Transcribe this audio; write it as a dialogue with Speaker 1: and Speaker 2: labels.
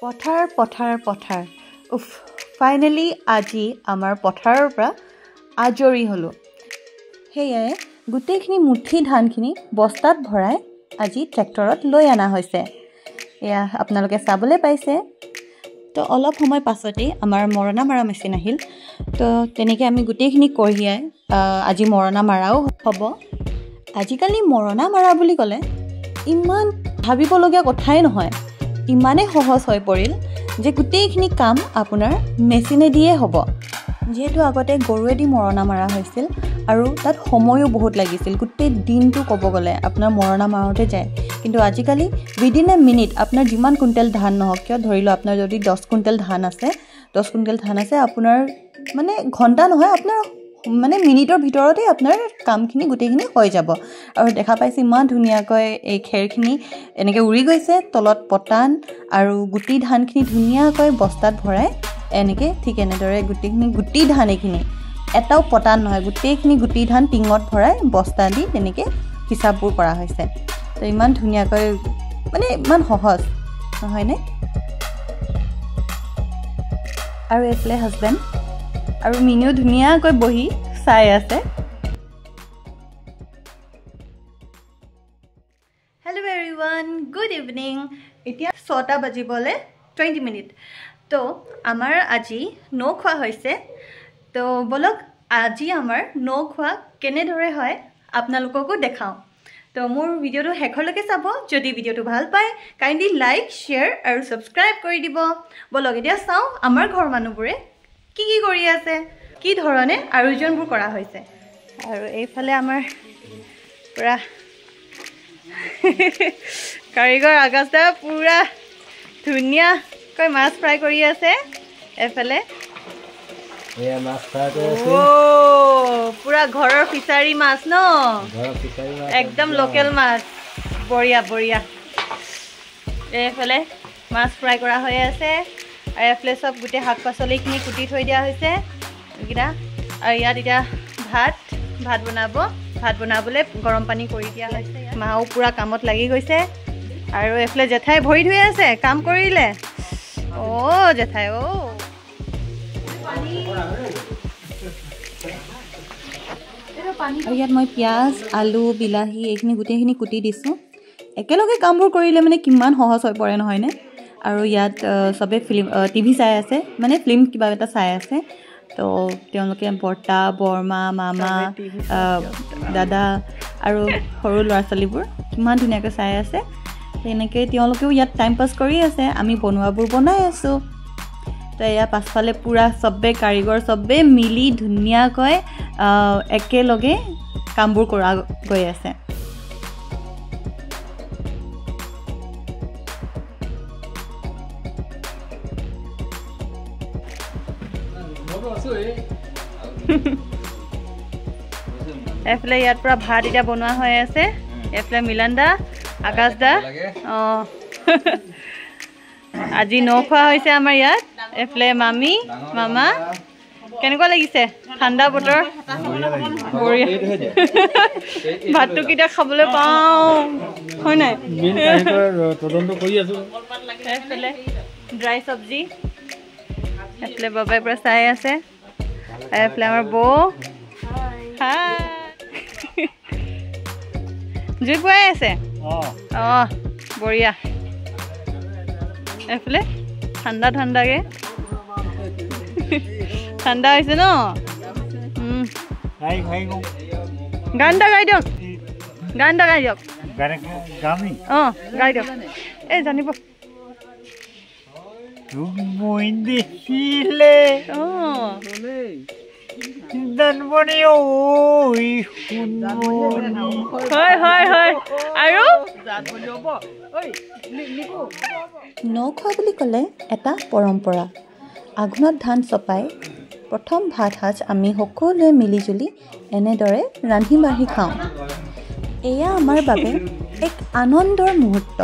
Speaker 1: পথাৰ পথাৰ পথাৰ উফ ফাইনেলি আজি আমাৰ পথাৰৰ পৰা আজৰি হলো হেয়াই গুটেইখিনি মুঠি ধানখিনি বস্তাত ভৰাই আজি ট্ৰেক্টৰত লৈ আনা হৈছে এয়া আপোনালোকে চাবলৈ পাইছে তো অলপ সময় পাছতে আমাৰ মৰণা মাৰা মেচিন আহিল তো তেনেকৈ আমি গুটেইখিনি কঢ়িয়াই আজি মৰণা মাৰাও হ'ব আজিকালি মৰণা মাৰা বুলি ক'লে ইমান ভাবিবলগীয়া কথাই নহয় ইমানে সহজ হৈ পৰিল যে গুটেইখিনি কাম আপোনাৰ মেচিনে দিয়ে হ'ব যেহেতু আগতে গৰুৱেদি মৰণা মাৰা হৈছিল আৰু তাত সময়ো বহুত লাগিছিল গুটেই দিনটো ক'ব গ'লে আপোনাৰ মৰণা মাৰোতে যায় কিন্তু আজিকালি উইদিন এ মিনিট আপোনাৰ যিমান কুইণ্টেল ধান নহওক কিয় ধৰিলো আপোনাৰ যদি 10 কুইণ্টেল ধান আছে আপোনাৰ মানে ঘণ্টা নহয় আপোনাৰ মানে মিনিটৰ ভিতৰতে আপোনাৰ কামখিনি গুটেইখিনি হৈ যাব আৰু দেখা পাইছে ইমান ধুনীয়াকৈ এই খেৰখিনি এনেকৈ উৰি গৈছে তলত পটান আৰু গুটি ধানখিনি ধুনীয়াকৈ বস্তাত ভৰাই এনেকৈ ঠিক এনেদৰে গুটিখিনি গুটি ধান এইখিনি এটাও পটান নহয় গুটেইখিনি গুটি ধান টিঙত ভৰাই বস্তা দি তেনেকৈ হিচাপবোৰ কৰা হৈছে তো ইমান ধুনীয়াকৈ মানে ইমান সহজ নহয়নে আৰু এইফালে হাজবেণ্ড আৰু মিনিও ধুনীয়াকৈ বহি চাই আছে হেল্ল' এভৰিৱান গুড ইভিনিং এতিয়া 6টা বাজিবলৈ 20 মিনিট তো আমাৰ আজি নৌ খোৱা হৈছে তো বলক আজি আমাৰ নৌ খোৱা কেনেদৰে হয় আপোনালোককো দেখাওঁ তো মোৰ ভিডিঅ'টো শেষলৈকে চাব যদি ভিডিঅ'টো ভাল পায় কাইণ্ডলি লাইক শ্বেয়াৰ আৰু ছাবস্ক্ৰাইব কৰি দিব বলক এতিয়া চাওঁ আমাৰ ঘৰৰ মানুহবোৰে কি কৰি আছে কি ধৰণে আয়োজনবোৰ কৰা হৈছে আৰু এইফালে আমাৰ পুৰা কাৰিকৰ আকাশদা পুৰা ধুনীয়াকৈ মাছ ফ্ৰাই কৰি আছে এইফালে
Speaker 2: এয়া মাছ ফ্ৰাই কৰি আছে
Speaker 1: পুৰা ঘৰৰ ফিচাৰী মাছ ন একদম লোকেল মাছ বঢ়িয়া বঢ়িয়া এইফালে মাছ ফ্ৰাই কৰা হৈ আছে আৰু এইফালে চব গোটেই শাক পাচলিখিনি কুটি থৈ দিয়া হৈছে এইকেইটা আৰু ইয়াত এতিয়া ভাত বনাবলৈ গৰম পানী কৰি দিয়া হৈছে মাও পুৰা কামত লাগি গৈছে আৰু এইফালে জেঠাই ভৰি ধুই আছে কাম কৰিলে জেঠাই আৰু ইয়াত মই পিঁয়াজ আলু বিলাহী এইখিনি গোটেইখিনি কুটি দিছোঁ একেলগে কামবোৰ কৰিলে মানে কিমান সহজ হৈ পৰে নহয়নে আৰু ইয়াত চবে টিভি চাই আছে মানে ফিল্ম কিবা এটা চাই আছে তো তেওঁলোকে বৰ্তা বৰমা মামা দাদা আৰু সৰু ল'ৰা ছোৱালীবোৰ কিমান ধুনীয়াকৈ চাই আছে তেনেকৈ তেওঁলোকেও ইয়াত টাইম পাছ কৰি আছে আমি বনোৱাবোৰ বনাই আছোঁ তো এয়া পাছফালে পুৰা চবে কাৰিকৰ চবে মিলি ধুনীয়াকৈ একেলগে কামবোৰ কৰা গৈ আছে এইফালে ইয়াত পুৰা ভাত এতিয়া বনোৱা হৈ আছে এইফালে মিলন দা আকাশ দা আজি নৌ খোৱা হৈছে আমাৰ ইয়াত এইফালে মামী মামা কেনেকুৱা লাগিছে ঠাণ্ডা বতৰ বঢ়িয়া ভাতটো কেতিয়া খাবলৈ পাওঁ হয় নাই এইফালে ড্ৰাই চব্জি এইফালে বাবাই পৰা চাই আছে এইফালে আমাৰ বৌ জুই পুৱাই আছে বঢ়িয়া এইফালে ঠাণ্ডাকৈ ঠাণ্ডা হৈছে ন গান এটা গাই দিয়ক গাই দিয়ক এই জানিব
Speaker 2: দেখিলে
Speaker 1: হয় আৰু নৌ খোৱা বুলি ক'লে এটা পৰম্পৰা আঘোণত ধান চপাই প্ৰথম ভাত সাজ আমি সকলোৱে মিলিজুলি এনেদৰে ৰান্ধি বাঢ়ি খাওঁ এয়া আমাৰ বাবে এক আনন্দৰ মুহূৰ্ত